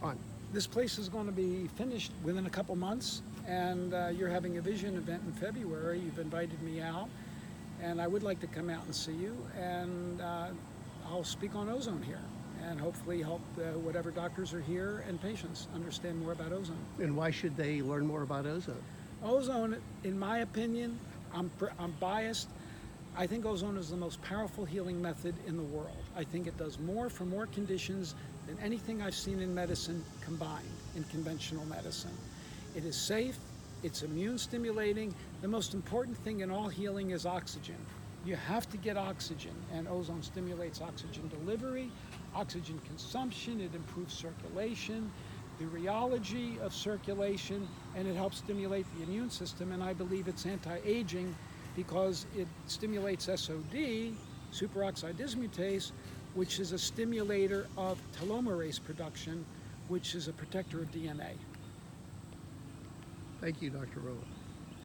on? This place is going to be finished within a couple months, and you're having a vision event in February. You've invited me out, and I would like to come out and see you, and I'll speak on ozone here, and hopefully help whatever doctors are here and patients understand more about ozone. And why should they learn more about ozone? Ozone, in my opinion, I'm biased. I think ozone is the most powerful healing method in the world. I think it does more for more conditions than anything I've seen in medicine combined, in conventional medicine. It is safe, it's immune stimulating. The most important thing in all healing is oxygen. You have to get oxygen, and ozone stimulates oxygen delivery, oxygen consumption, it improves circulation, the rheology of circulation, and it helps stimulate the immune system, and I believe it's anti-aging because it stimulates SOD, superoxide dismutase, which is a stimulator of telomerase production, which is a protector of DNA. Thank you, Dr. Rowen.